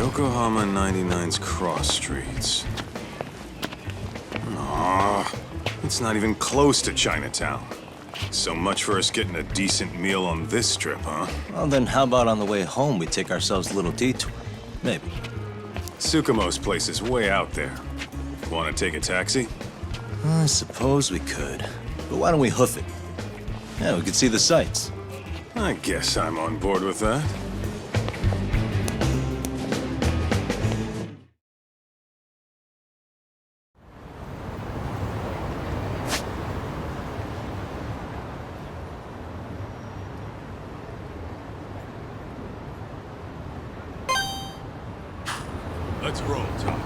Yokohama 99's cross streets. Aw, it's not even close to Chinatown. So much for us getting a decent meal on this trip, huh? Well, then how about on the way home we take ourselves a little detour? Maybe. Tsukumo's place is way out there. Want to take a taxi? I suppose we could. But why don't we hoof it? Yeah, we could see the sights. I guess I'm on board with that. Let's roll, Tom.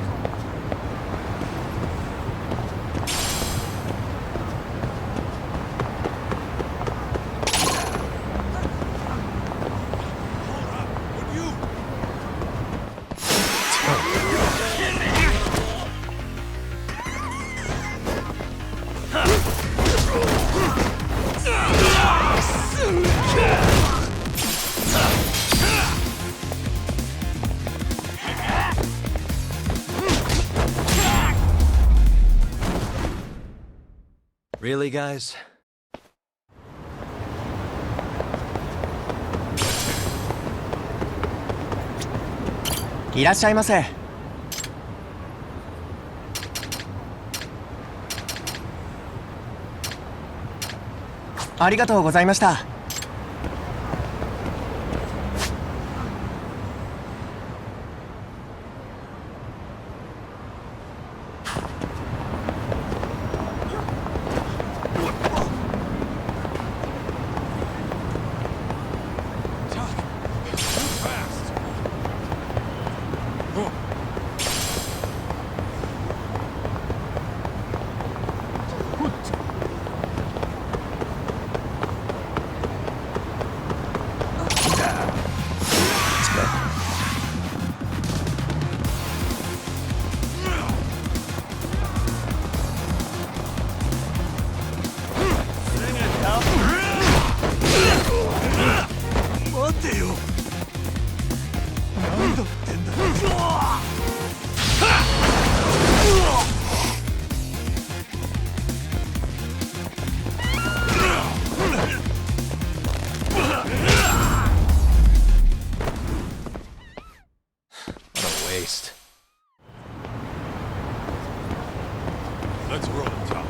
Really, guys?いらっしゃいませ。ありがとうございました。Let's roll, Tom.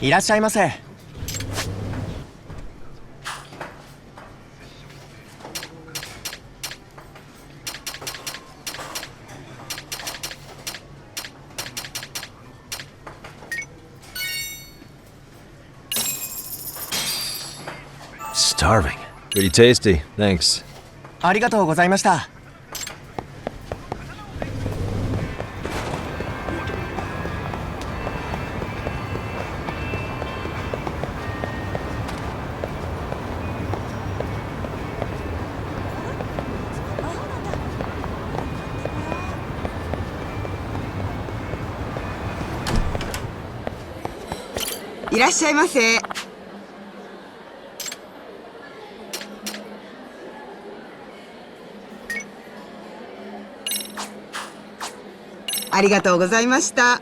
いらっしゃいませ。Starving. Pretty tasty, thanks. ありがとうございました。いらっしゃいませ。ありがとうございました。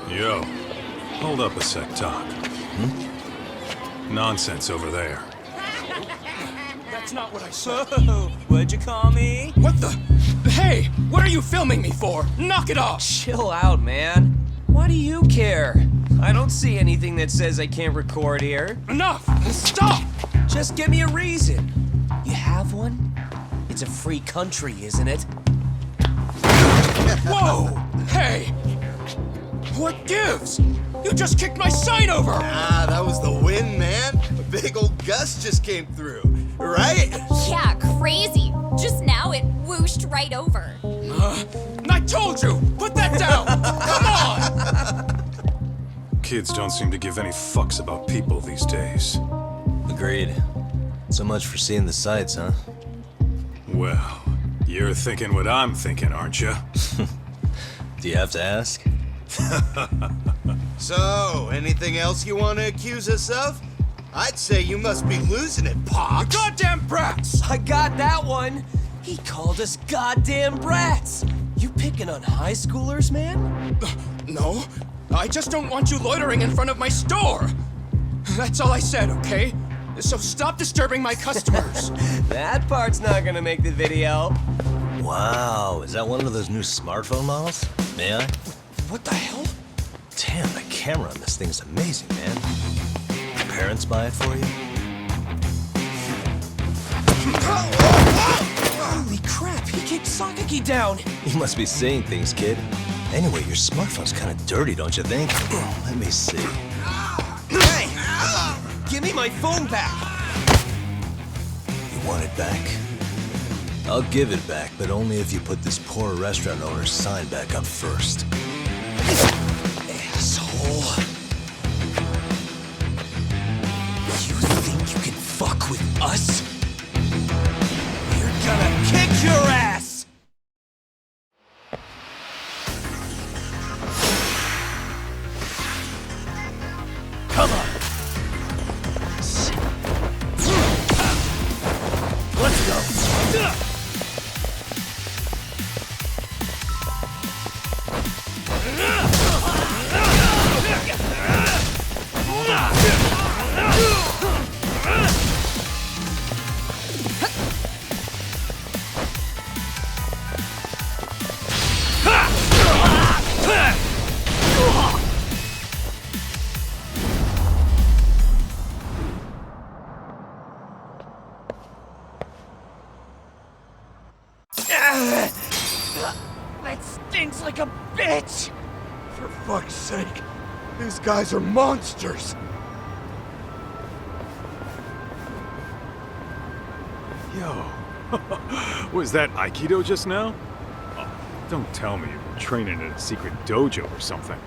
Yo, hold up a sec, Doc. Nonsense over there. That's not what I said. What'd you call me? What the? Hey, what are you filming me for? Knock it off! Chill out, man. Why do you care? I don't see anything that says I can't record here. Enough! Stop! Just give me a reason. You have one? It's a free country, isn't it? Whoa! Hey! What gives? You just kicked my sign over! Ah, that was the wind, man. A big old gust just came through, right? Yeah, crazy. Just now it whooshed right over. I told you! Put that down! Kids don't seem to give any fucks about people these days. Agreed. So much for seeing the sights, huh? Well, you're thinking what I'm thinking, aren't you? Do you have to ask? So, anything else you want to accuse us of? I'd say you must be losing it, Pops. Goddamn brats! I got that one! He called us goddamn brats! You picking on high schoolers, man? No, I just don't want you loitering in front of my store. That's all I said, okay? So stop disturbing my customers. That part's not gonna make the video. Wow, is that one of those new smartphone models? May I? What the hell? Damn, the camera on this thing is amazing, man. Your parents buy it for you? Holy crap, he kicked Sakaki down! You must be seeing things, kid. Anyway, your smartphone's kind of dirty, don't you think? Let me see. Hey! Give me my phone back! You want it back? I'll give it back, but only if you put this poor restaurant owner's sign back up first. Asshole. You think you can fuck with us? We're gonna kick your ass! Come on! Let's go! That stinks like a bitch! For fuck's sake, these guys are monsters! Yo, was that Aikido just now? Oh, don't tell me you were training in a secret dojo or something.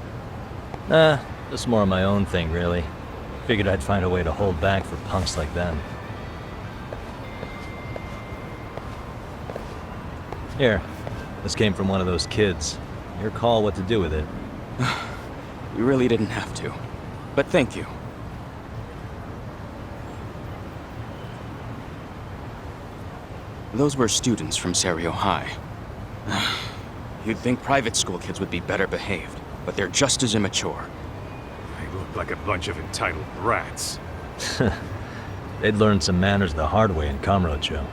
Just more of my own thing, really. Figured I'd find a way to hold back for punks like them. Here, this came from one of those kids. Your call what to do with it. You really didn't have to. But thank you. Those were students from Serio High. You'd think private school kids would be better behaved, but they're just as immature. They look like a bunch of entitled brats. They'd learned some manners the hard way in Kamurocho.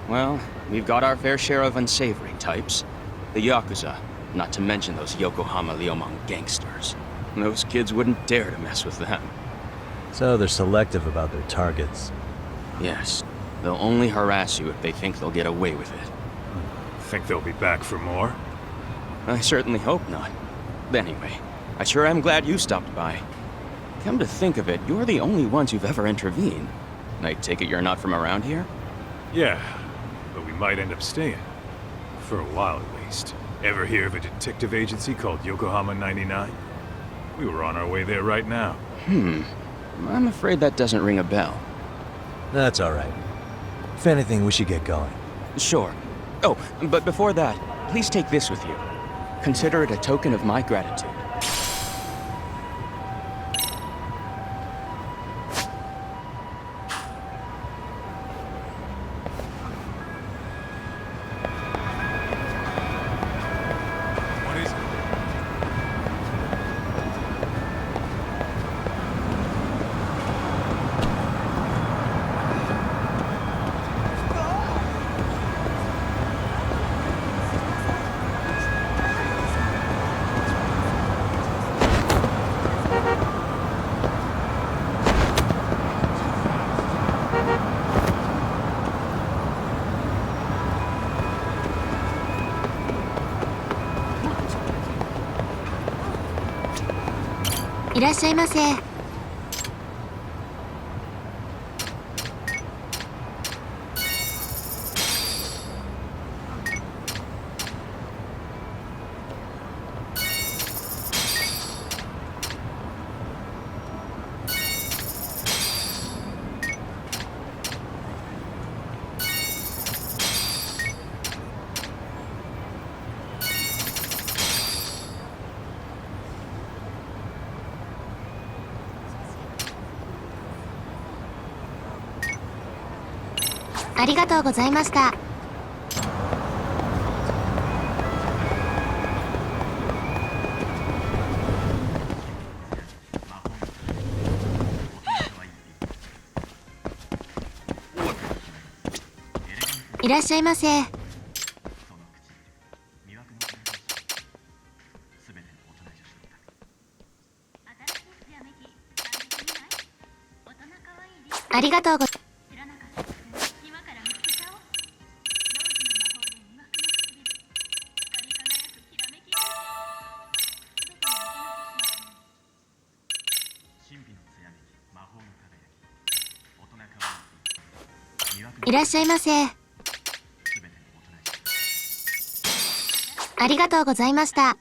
Well, we've got our fair share of unsavory types. The Yakuza, not to mention those Yokohama Liomang gangsters. Those kids wouldn't dare to mess with them. So they're selective about their targets. Yes, they'll only harass you if they think they'll get away with it. Think they'll be back for more? I certainly hope not. Anyway, I sure am glad you stopped by. Come to think of it, you're the only ones who've ever intervened. I take it you're not from around here? Yeah, but we might end up staying. For a while at least. Ever hear of a detective agency called Yokohama 99? We were on our way there right now. I'm afraid that doesn't ring a bell. That's all right. If anything, we should get going. Sure. Oh, but before that, please take this with you. Consider it a token of my gratitude. What is it?いらっしゃいませ。ありがとうございました。いらっしゃいませ。ありがとうございます。いらっしゃいませ。ありがとうございました。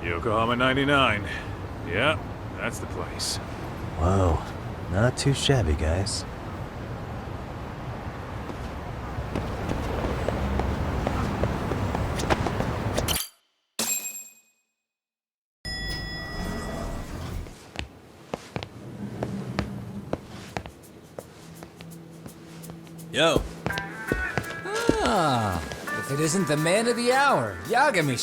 Yokohama 99. Yeah, that's the place. Whoa, not too shabby, guys. Yo. Ah, if it isn't the man of the hour, Yagami.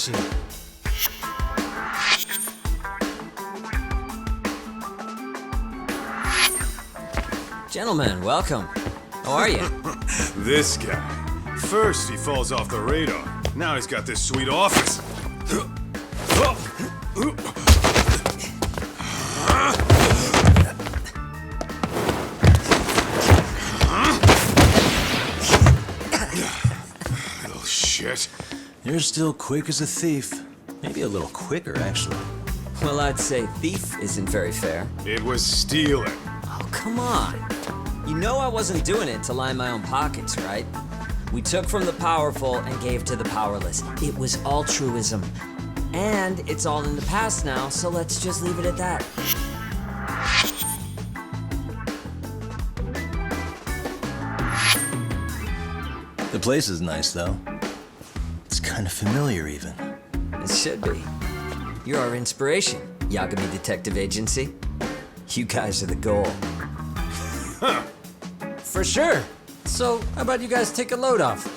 Gentlemen, welcome. How are you? This guy. First he falls off the radar. Now he's got this sweet office. Little shit. You're still quick as a thief. Maybe a little quicker, actually. Well, I'd say thief isn't very fair. It was stealing. Oh, come on. You know I wasn't doing it to line my own pockets, right? We took from the powerful and gave to the powerless. It was altruism. And it's all in the past now, so let's just leave it at that. The place is nice, though. It's kind of familiar, even. It should be. You're our inspiration, Yagami Detective Agency. You guys are the goal. For sure. So, how about you guys take a load off?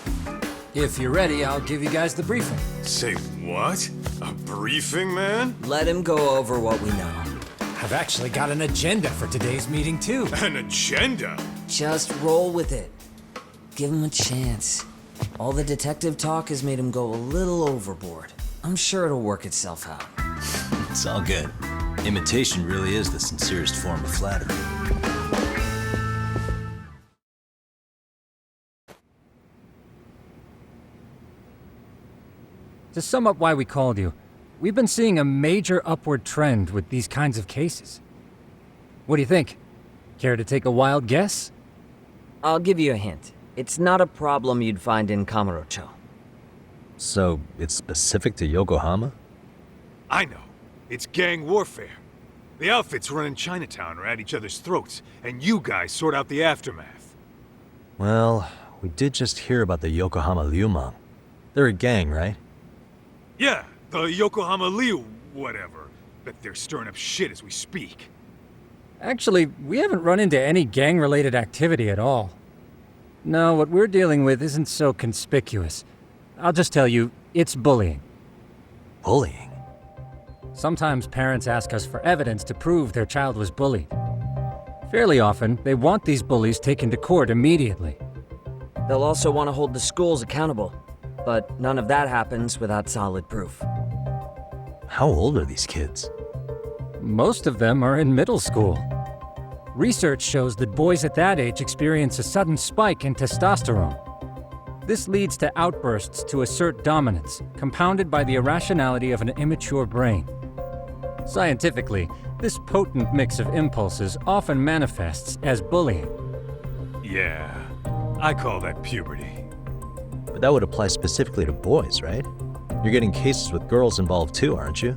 If you're ready, I'll give you guys the briefing. Say what? A briefing, man? Let him go over what we know. I've actually got an agenda for today's meeting, too. An agenda? Just roll with it. Give him a chance. All the detective talk has made him go a little overboard. I'm sure it'll work itself out. It's all good. Imitation really is the sincerest form of flattery. To sum up why we called you, we've been seeing a major upward trend with these kinds of cases. What do you think? Care to take a wild guess? I'll give you a hint. It's not a problem you'd find in Kamurocho. So, it's specific to Yokohama? I know. It's gang warfare. The outfits running Chinatown are at each other's throats, and you guys sort out the aftermath. Well, we did just hear about the Yokohama Liumang. They're a gang, right? Yeah, the Yokohama Liu whatever. Bet they're stirring up shit as we speak. Actually, we haven't run into any gang-related activity at all. No, what we're dealing with isn't so conspicuous. I'll just tell you, it's bullying. Bullying? Sometimes parents ask us for evidence to prove their child was bullied. Fairly often, they want these bullies taken to court immediately. They'll also want to hold the schools accountable, but none of that happens without solid proof. How old are these kids? Most of them are in middle school. Research shows that boys at that age experience a sudden spike in testosterone. This leads to outbursts to assert dominance, compounded by the irrationality of an immature brain. Scientifically, this potent mix of impulses often manifests as bullying. Yeah, I call that puberty. But that would apply specifically to boys, right? You're getting cases with girls involved too, aren't you?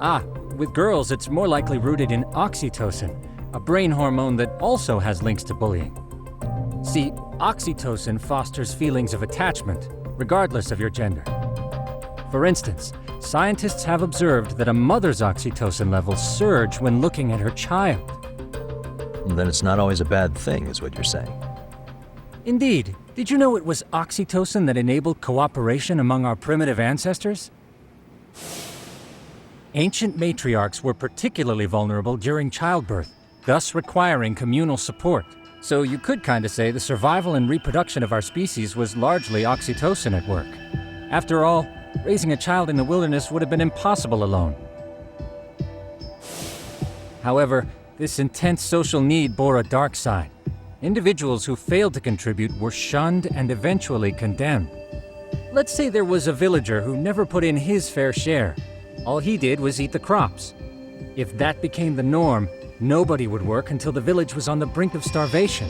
Ah, with girls it's more likely rooted in oxytocin, a brain hormone that also has links to bullying. See, oxytocin fosters feelings of attachment, regardless of your gender. For instance, scientists have observed that a mother's oxytocin levels surge when looking at her child. Then it's not always a bad thing, is what you're saying. Indeed. Did you know it was oxytocin that enabled cooperation among our primitive ancestors? Ancient matriarchs were particularly vulnerable during childbirth, thus requiring communal support. So you could kinda say the survival and reproduction of our species was largely oxytocin at work. After all, raising a child in the wilderness would have been impossible alone. However, this intense social need bore a dark side. Individuals who failed to contribute were shunned and eventually condemned. Let's say there was a villager who never put in his fair share. All he did was eat the crops. If that became the norm, nobody would work until the village was on the brink of starvation.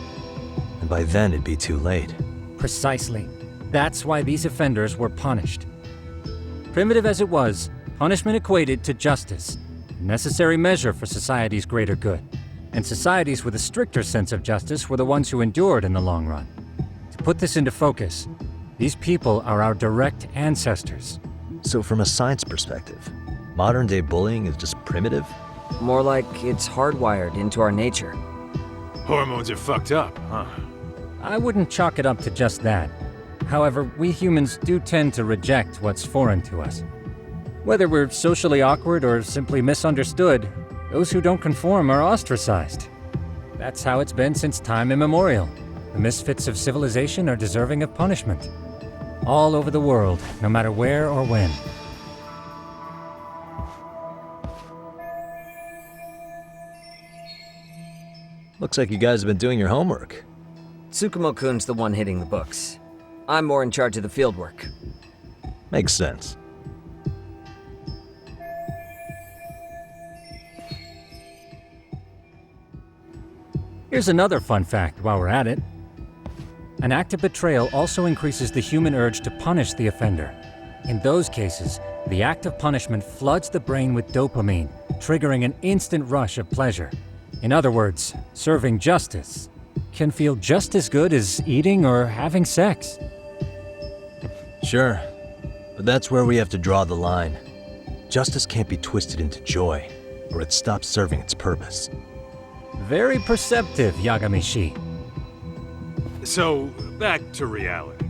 And by then it'd be too late. Precisely. That's why these offenders were punished. Primitive as it was, punishment equated to justice, a necessary measure for society's greater good. And societies with a stricter sense of justice were the ones who endured in the long run. To put this into focus, these people are our direct ancestors. So from a science perspective, modern-day bullying is just primitive? More like it's hardwired into our nature. Hormones are fucked up, huh? I wouldn't chalk it up to just that. However, we humans do tend to reject what's foreign to us. Whether we're socially awkward or simply misunderstood, those who don't conform are ostracized. That's how it's been since time immemorial. The misfits of civilization are deserving of punishment. All over the world, no matter where or when. Looks like you guys have been doing your homework. Tsukumo-kun's the one hitting the books. I'm more in charge of the fieldwork. Makes sense. Here's another fun fact while we're at it. An act of betrayal also increases the human urge to punish the offender. In those cases, the act of punishment floods the brain with dopamine, triggering an instant rush of pleasure. In other words, serving justice can feel just as good as eating or having sex. Sure, but that's where we have to draw the line. Justice can't be twisted into joy, or it stops serving its purpose. Very perceptive, Yagami-shi. So, back to reality.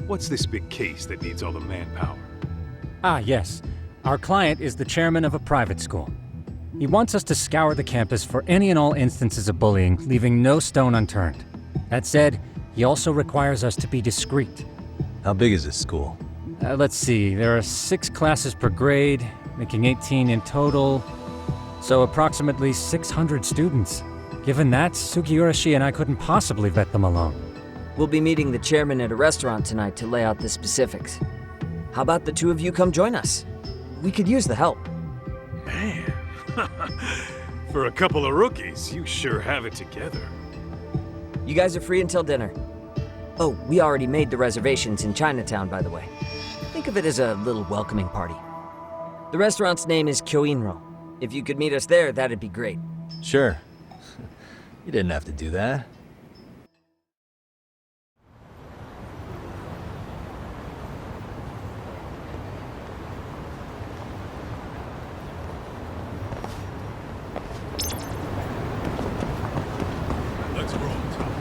What's this big case that needs all the manpower? Ah, yes. Our client is the chairman of a private school. He wants us to scour the campus for any and all instances of bullying, leaving no stone unturned. That said, he also requires us to be discreet. How big is this school? Let's see, there are 6 classes per grade, making 18 in total. So approximately 600 students. Given that, Sugiurashi and I couldn't possibly vet them alone. We'll be meeting the chairman at a restaurant tonight to lay out the specifics. How about the two of you come join us? We could use the help. Man, for a couple of rookies, you sure have it together. You guys are free until dinner. Oh, we already made the reservations in Chinatown, by the way. Think of it as a little welcoming party. The restaurant's name is Kyoinro. If you could meet us there, that'd be great. Sure. You didn't have to do that. Let's roll, Tom.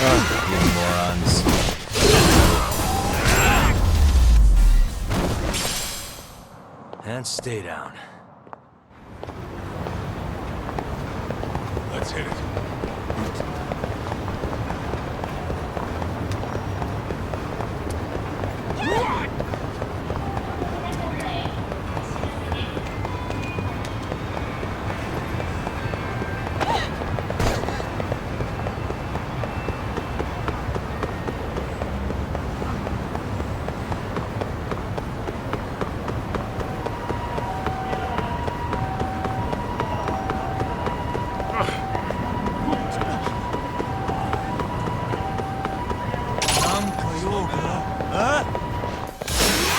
You morons. And stay down. Let's hit it.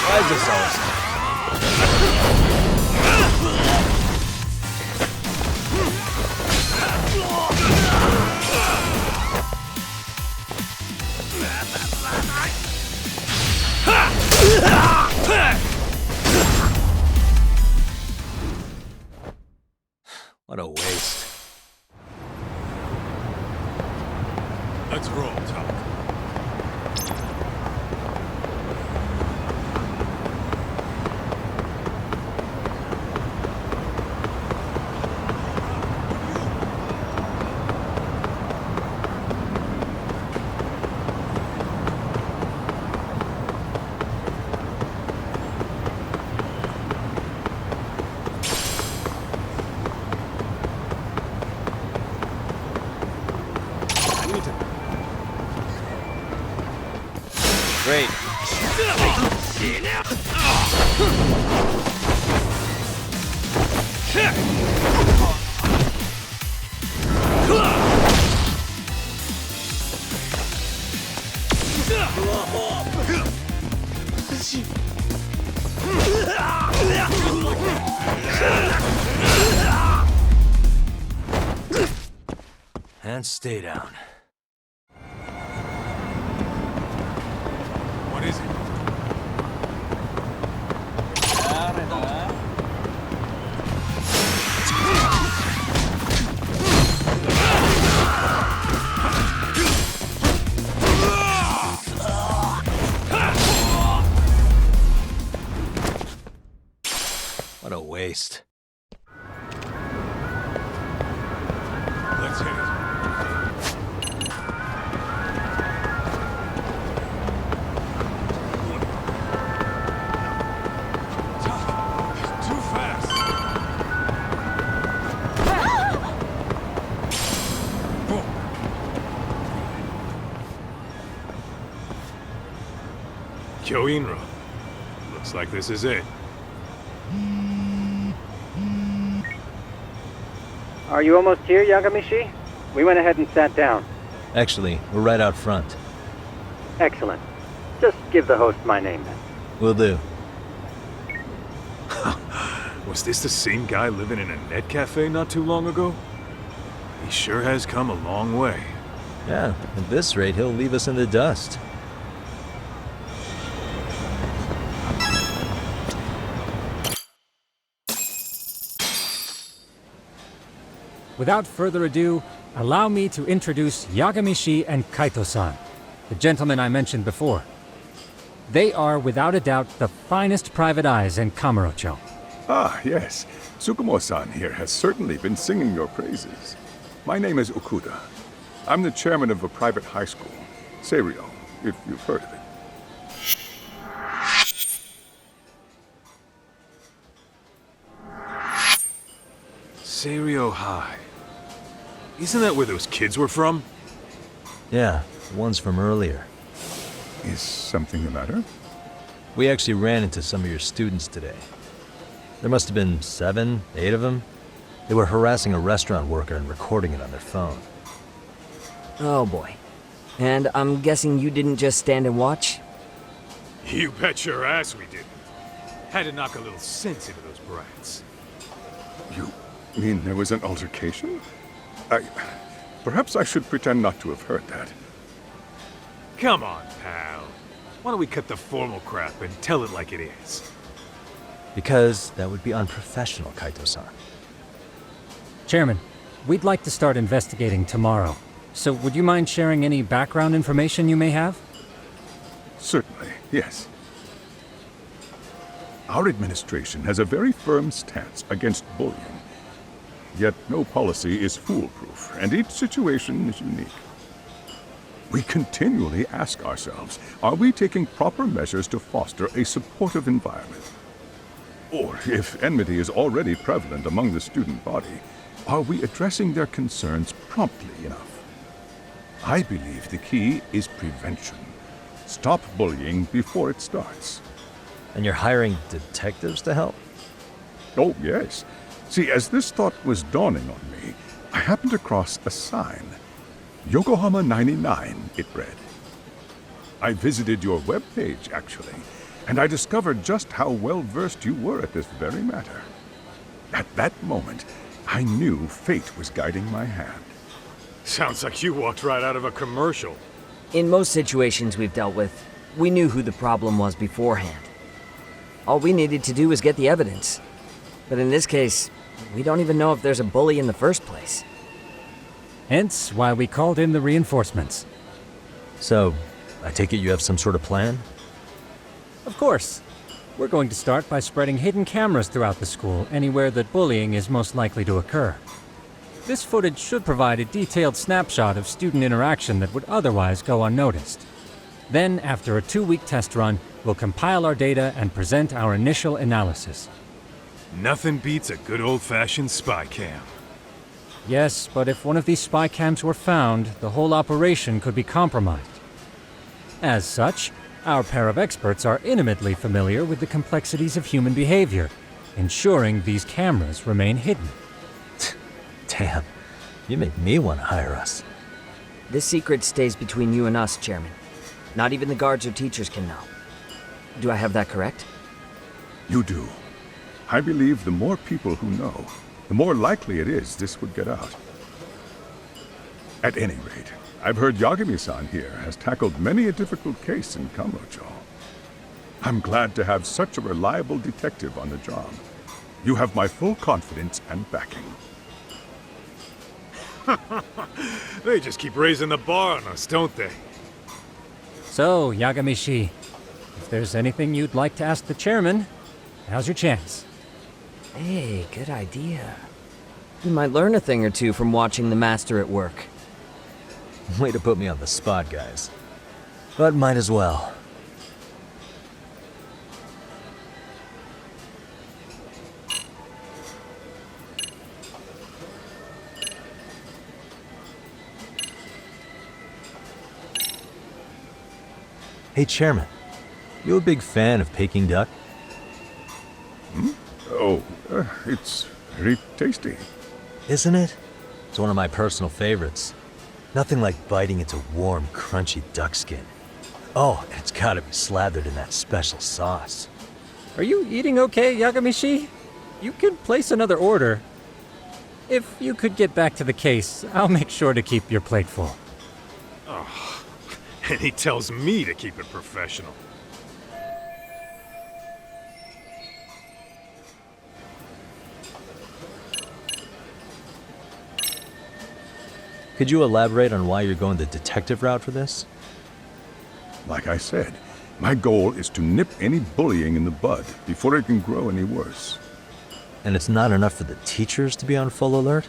Why is this always... What a waste. Let's roll, Tom. Great. And stay down. What is it? What a waste. Let's hit it. Too fast. Kyoinro. Looks like this is it. Are you almost here, Yagami? We went ahead and sat down. Actually, we're right out front. Excellent. Just give the host my name then. Will do. Was this the same guy living in a net cafe not too long ago? He sure has come a long way. Yeah, at this rate, he'll leave us in the dust. Without further ado, allow me to introduce Yagami and Kaito-san, the gentlemen I mentioned before. They are, without a doubt, the finest private eyes in Kamurocho. Ah, yes. Tsukumo-san here has certainly been singing your praises. My name is Okuda. I'm the chairman of a private high school, Seiryo, if you've heard of it. Seiryo High. Isn't that where those kids were from? Yeah, the ones from earlier. Is something the matter? We actually ran into some of your students today. There must have been 7, 8 of them. They were harassing a restaurant worker and recording it on their phone. Oh boy. And I'm guessing you didn't just stand and watch? You bet your ass we didn't. Had to knock a little sense into those brats. You mean there was an altercation? Perhaps I should pretend not to have heard that. Come on, pal. Why don't we cut the formal crap and tell it like it is? Because that would be unprofessional, Kaito-san. Chairman, we'd like to start investigating tomorrow. So would you mind sharing any background information you may have? Certainly, yes. Our administration has a very firm stance against bullying. Yet no policy is foolproof, and each situation is unique. We continually ask ourselves, are we taking proper measures to foster a supportive environment? Or, if enmity is already prevalent among the student body, are we addressing their concerns promptly enough? I believe the key is prevention. Stop bullying before it starts. And you're hiring detectives to help? Oh, yes. See, as this thought was dawning on me, I happened across a sign. Yokohama 99, it read. I visited your webpage, actually, and I discovered just how well-versed you were at this very matter. At that moment, I knew fate was guiding my hand. Sounds like you walked right out of a commercial. In most situations we've dealt with, we knew who the problem was beforehand. All we needed to do was get the evidence. But in this case, we don't even know if there's a bully in the first place. Hence why we called in the reinforcements. So, I take it you have some sort of plan? Of course. We're going to start by spreading hidden cameras throughout the school, anywhere that bullying is most likely to occur. This footage should provide a detailed snapshot of student interaction that would otherwise go unnoticed. Then, after a 2-week test run, we'll compile our data and present our initial analysis. Nothing beats a good old-fashioned spy cam. Yes, but if one of these spy cams were found, the whole operation could be compromised. As such, our pair of experts are intimately familiar with the complexities of human behavior, ensuring these cameras remain hidden. Damn, you make me want to hire us. This secret stays between you and us, Chairman. Not even the guards or teachers can know. Do I have that correct? You do. I believe the more people who know, the more likely it is this would get out. At any rate, I've heard Yagami-san here has tackled many a difficult case in Kamurocho. I'm glad to have such a reliable detective on the job. You have my full confidence and backing. They just keep raising the bar on us, don't they? So, Yagami-shi, if there's anything you'd like to ask the chairman, now's your chance. Hey, good idea. We might learn a thing or two from watching the master at work. Way to put me on the spot, guys. But might as well. Hey, Chairman. You a big fan of Peking duck? Oh, it's very tasty. Isn't it? It's one of my personal favorites. Nothing like biting into warm, crunchy duck skin. Oh, and it's gotta be slathered in that special sauce. Are you eating okay, Yagami-shi? You can place another order. If you could get back to the case, I'll make sure to keep your plate full. Oh, and he tells me to keep it professional. Could you elaborate on why you're going the detective route for this? Like I said, my goal is to nip any bullying in the bud before it can grow any worse. And it's not enough for the teachers to be on full alert?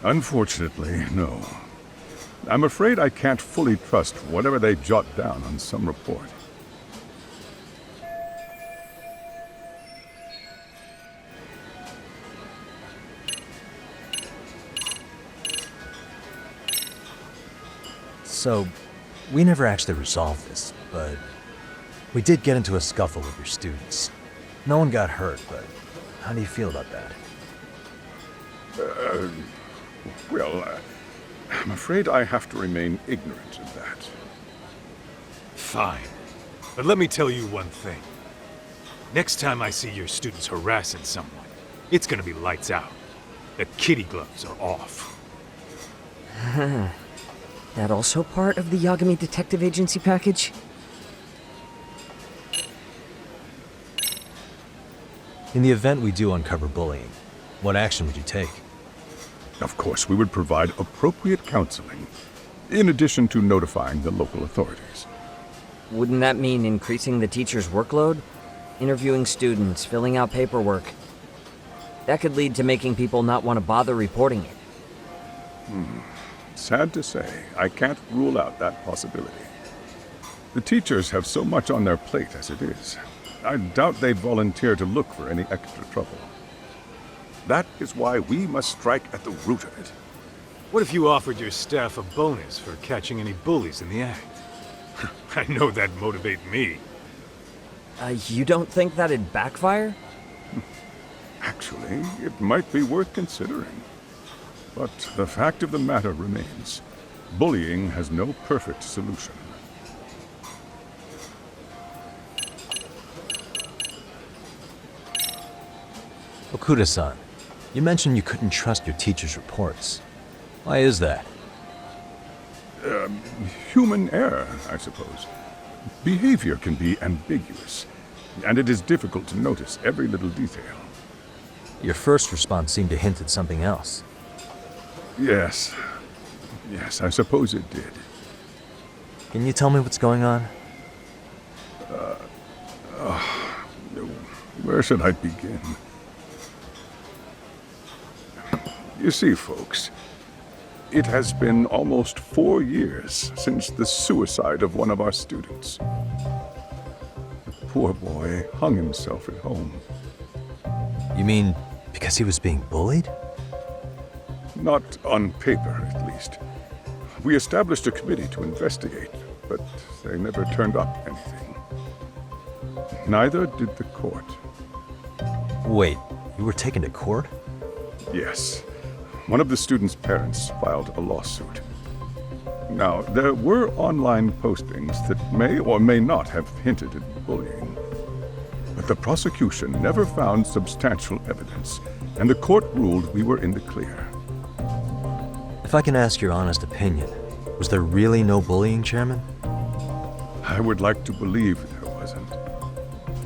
Unfortunately, no. I'm afraid I can't fully trust whatever they jot down on some report. So, we never actually resolved this, but we did get into a scuffle with your students. No one got hurt, but how do you feel about that? I'm afraid I have to remain ignorant of that. Fine. But let me tell you one thing. Next time I see your students harassing someone, it's gonna be lights out. The kitty gloves are off. That also part of the Yagami Detective Agency package? In the event we do uncover bullying, what action would you take? Of course, we would provide appropriate counseling, in addition to notifying the local authorities. Wouldn't that mean increasing the teacher's workload? Interviewing students, filling out paperwork. That could lead to making people not want to bother reporting it. Sad to say, I can't rule out that possibility. The teachers have so much on their plate as it is. I doubt they'd volunteer to look for any extra trouble. That is why we must strike at the root of it. What if you offered your staff a bonus for catching any bullies in the act? I know that'd motivate me. You don't think that'd backfire? Actually, it might be worth considering. But the fact of the matter remains, bullying has no perfect solution. Okuda-san, you mentioned you couldn't trust your teacher's reports. Why is that? Human error, I suppose. Behavior can be ambiguous, and it is difficult to notice every little detail. Your first response seemed to hint at something else. Yes. Yes, I suppose it did. Can you tell me what's going on? Where should I begin? You see, folks, it has been almost 4 years since the suicide of one of our students. The poor boy hung himself at home. You mean because he was being bullied? Not on paper, at least. We established a committee to investigate, but they never turned up anything. Neither did the court. Wait, you were taken to court? Yes. One of the students' parents filed a lawsuit. Now, there were online postings that may or may not have hinted at bullying. But the prosecution never found substantial evidence, and the court ruled we were in the clear. If I can ask your honest opinion, was there really no bullying, Chairman? I would like to believe there wasn't.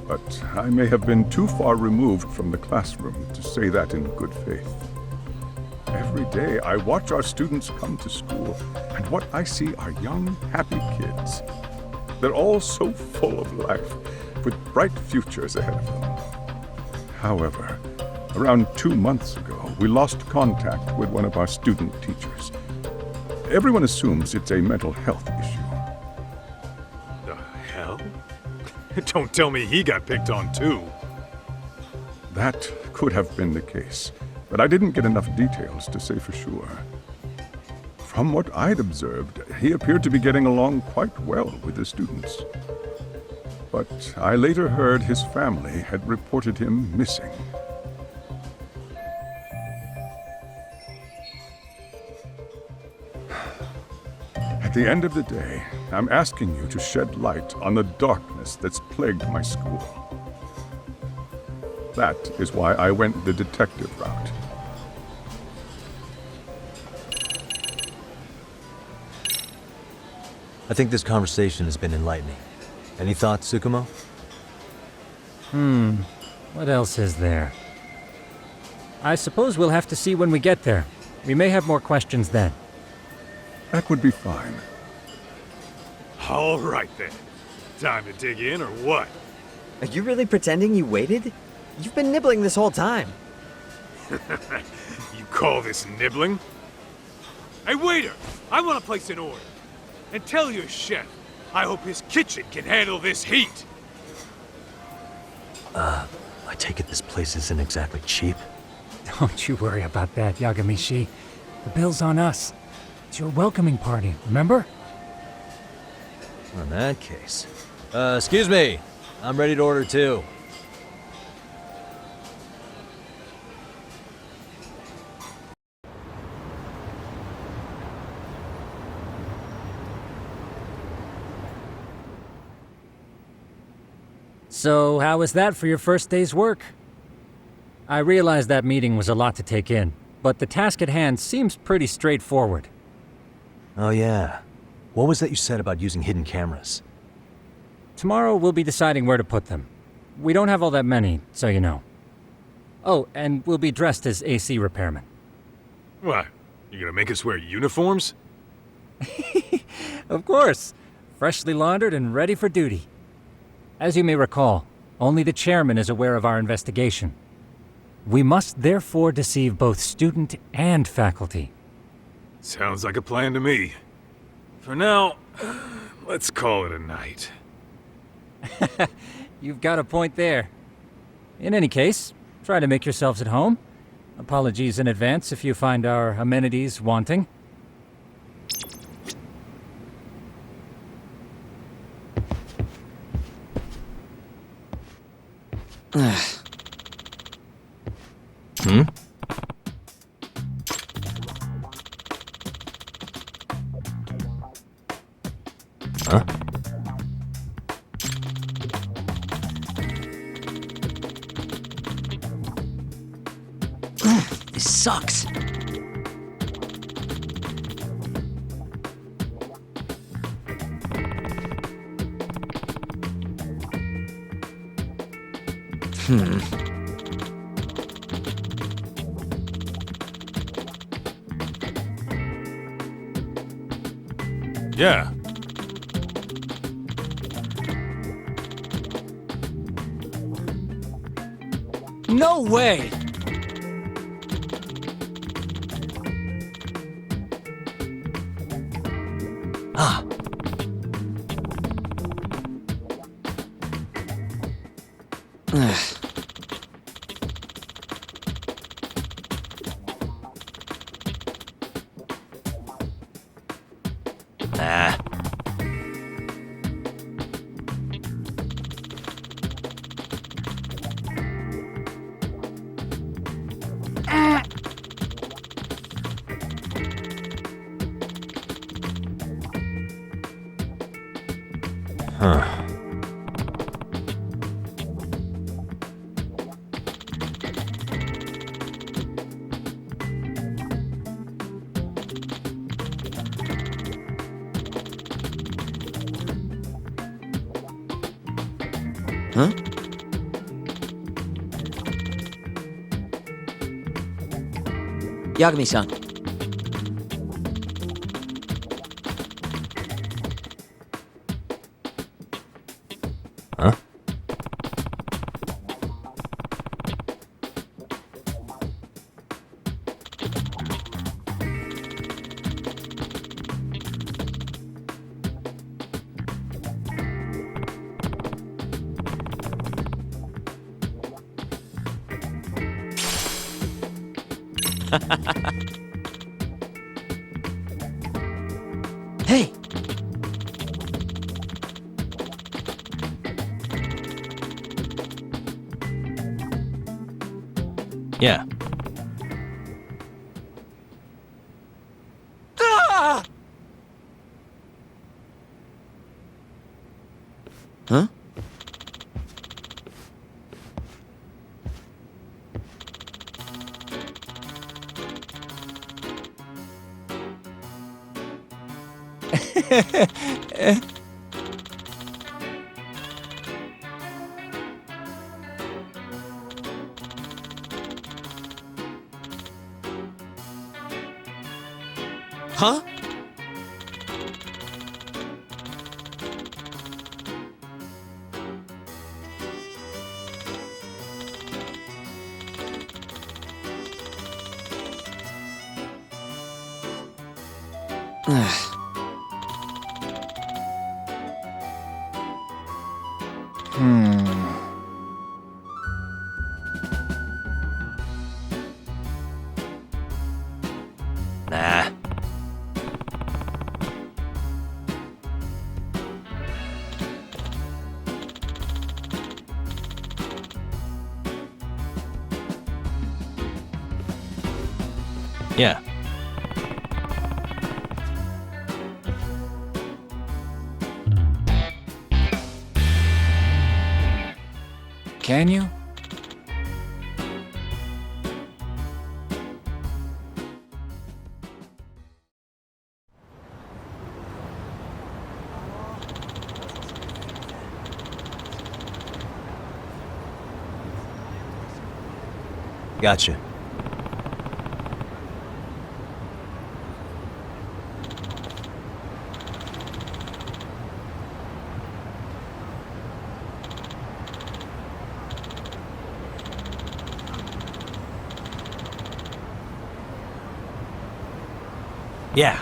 But I may have been too far removed from the classroom to say that in good faith. Every day I watch our students come to school, and what I see are young, happy kids. They're all so full of life, with bright futures ahead of them. However, around 2 months ago, we lost contact with one of our student teachers. Everyone assumes it's a mental health issue. The hell? Don't tell me he got picked on too. That could have been the case, but I didn't get enough details to say for sure. From what I'd observed, he appeared to be getting along quite well with the students. But I later heard his family had reported him missing. At the end of the day, I'm asking you to shed light on the darkness that's plagued my school. That is why I went the detective route. I think this conversation has been enlightening. Any thoughts, Tsukumo? What else is there? I suppose we'll have to see when we get there. We may have more questions then. That would be fine. All right then. Time to dig in or what? Are you really pretending you waited? You've been nibbling this whole time. You call this nibbling? Hey waiter, I want to place an order. And tell your chef, I hope his kitchen can handle this heat. I take it this place isn't exactly cheap? Don't you worry about that, Yagami. The bill's on us. It's your welcoming party, remember? In that case. Excuse me. I'm ready to order too. So, how was that for your first day's work? I realize that meeting was a lot to take in, but the task at hand seems pretty straightforward. Oh yeah. What was that you said about using hidden cameras? Tomorrow we'll be deciding where to put them. We don't have all that many, so you know. Oh, and we'll be dressed as AC repairmen. What? You gonna make us wear uniforms? Of course. Freshly laundered and ready for duty. As you may recall, only the chairman is aware of our investigation. We must therefore deceive both student and faculty. Sounds like a plan to me. For now, let's call it a night. You've got a point there. In any case, try to make yourselves at home. Apologies in advance if you find our amenities wanting. Hmm? Huh? This sucks. Yeah. No way! Ah. Nah. Huh. Huh? Yagami-san. Huh? Hey! Yeah. Ah! Huh? Huh? Nah. Yeah. Can you? Gotcha. Yeah.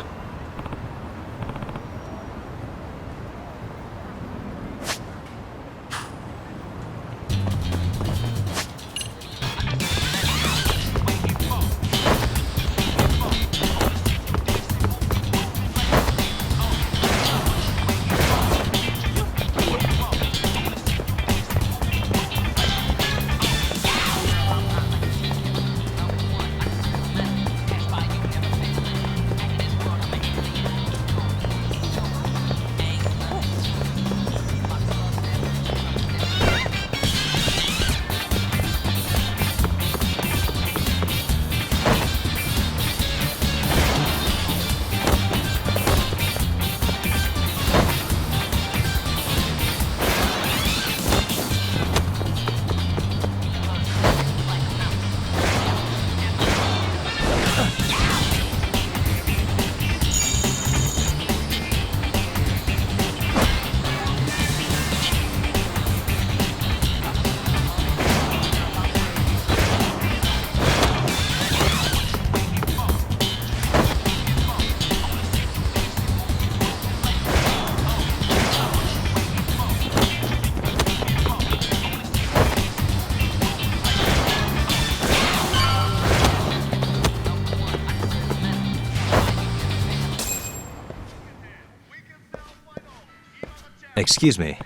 Excuse me.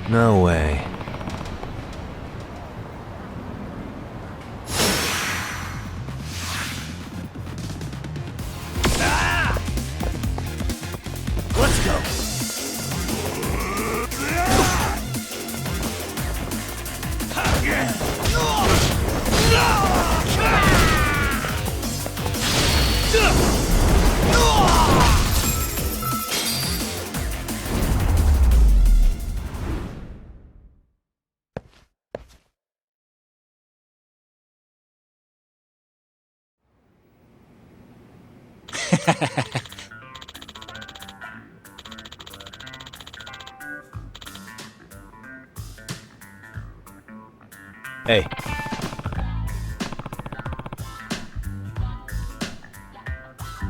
No way. Let's go. Hey.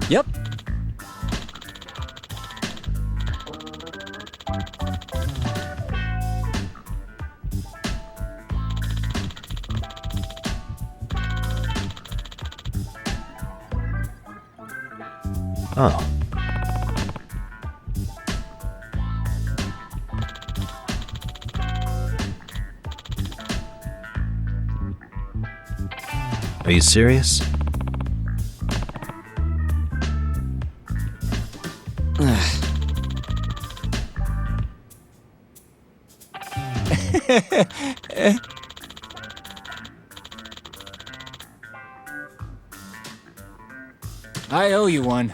Yep. Oh. Are you serious? I owe you one.